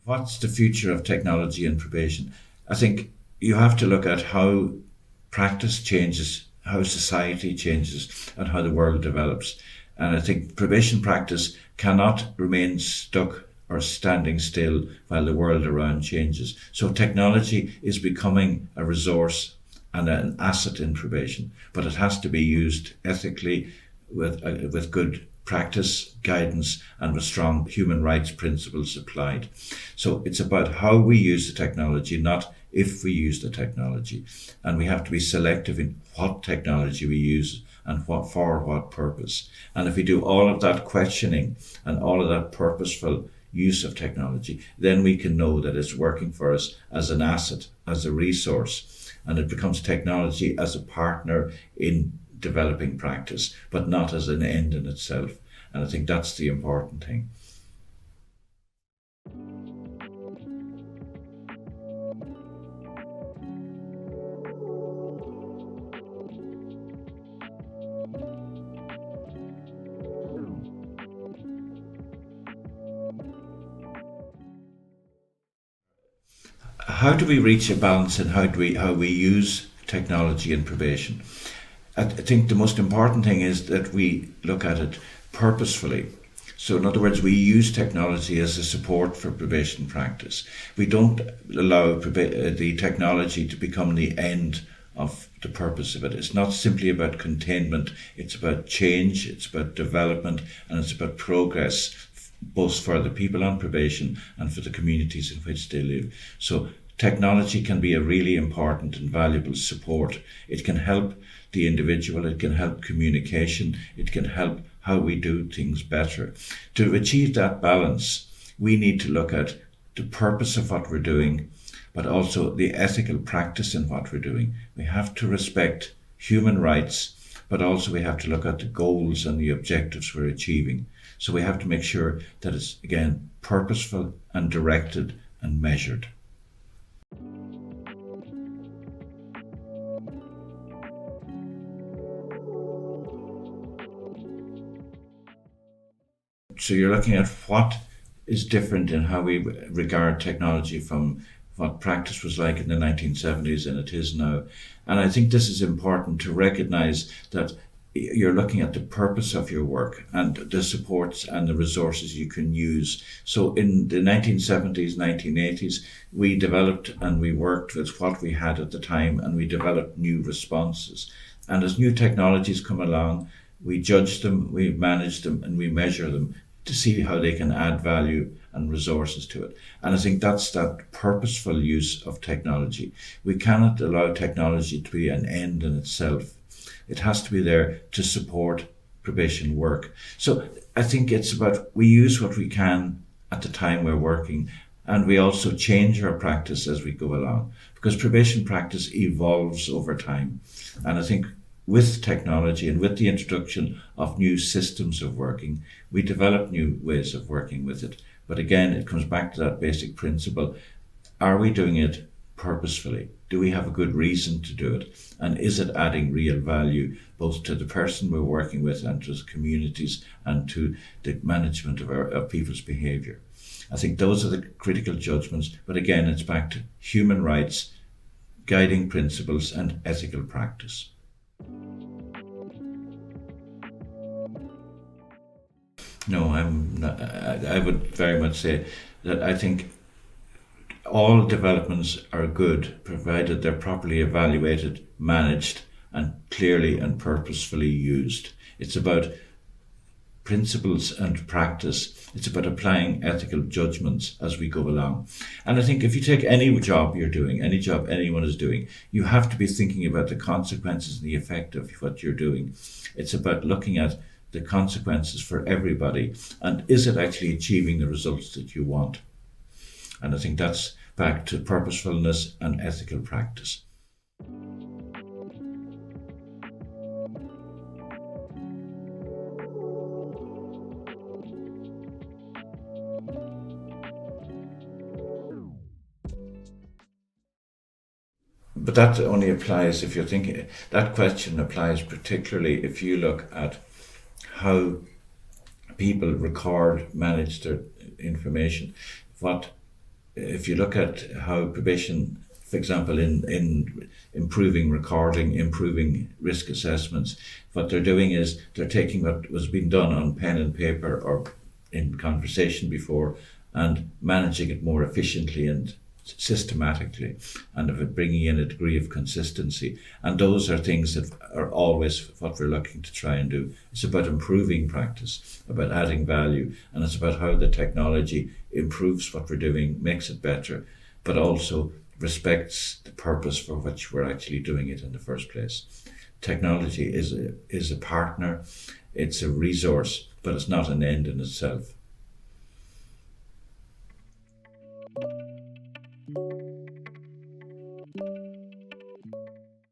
What's the future of technology and probation? I think you have to look at how practice changes, how society changes, and how the world develops. And I think probation practice cannot remain stuck or standing still while the world around changes. So technology is becoming a resource and an asset in probation, but it has to be used ethically with good practice, guidance, and with strong human rights principles applied. So it's about how we use the technology, not if we use the technology. And we have to be selective in what technology we use and for what purpose. And if we do all of that questioning and all of that purposeful use of technology, then we can know that it's working for us as an asset, as a resource, and it becomes technology as a partner in developing practice, but not as an end in itself. And I think that's the important thing. How do we reach a balance in how we use technology in probation? I think the most important thing is that we look at it purposefully. So in other words, we use technology as a support for probation practice. We don't allow the technology to become the end of the purpose of it. It's not simply about containment, it's about change, it's about development, and it's about progress, both for the people on probation and for the communities in which they live. So technology can be a really important and valuable support. It can help the individual, it can help communication, it can help how we do things better. To achieve that balance, we need to look at the purpose of what we're doing, but also the ethical practice in what we're doing. We have to respect human rights, but also we have to look at the goals and the objectives we're achieving. So we have to make sure that it's, again, purposeful and directed and measured. So you're looking at what is different in how we regard technology from what practice was like in the 1970s and it is now. And I think this is important to recognize that you're looking at the purpose of your work and the supports and the resources you can use. So in the 1970s, 1980s, we developed and we worked with what we had at the time, and we developed new responses. And as new technologies come along, we judge them, we manage them, and we measure them to see how they can add value and resources to it. And I think that's that purposeful use of technology. We cannot allow technology to be an end in itself. It has to be there to support probation work. So I think it's about we use what we can at the time we're working, and we also change our practice as we go along, because probation practice evolves over time. And I think with technology and with the introduction of new systems of working, we develop new ways of working with it. But again, it comes back to that basic principle. Are we doing it purposefully? Do we have a good reason to do it? And is it adding real value both to the person we're working with and to the communities and to the management of people's behaviour? I think those are the critical judgments. But again, it's back to human rights, guiding principles, and ethical practice. No, I'm not. I would very much say that I think all developments are good, provided they're properly evaluated, managed, and clearly and purposefully used. It's about principles and practice. It's about applying ethical judgments as we go along. And I think if you take any job you're doing, any job anyone is doing, you have to be thinking about the consequences and the effect of what you're doing. It's about looking at the consequences for everybody, and is it actually achieving the results that you want? And I think that's back to purposefulness and ethical practice. But that only applies if you're thinking, that question applies particularly if you look at how people record, manage their information. What if you look at how probation, for example, in improving recording, improving risk assessments, what they're doing is they're taking what was being done on pen and paper or in conversation before and managing it more efficiently and systematically, and of it bringing in a degree of consistency. And those are things that are always what we're looking to try and do. It's about improving practice, about adding value, and it's about how the technology improves what we're doing, makes it better, but also respects the purpose for which we're actually doing it in the first place. Technology is a partner, it's a resource, but it's not an end in itself.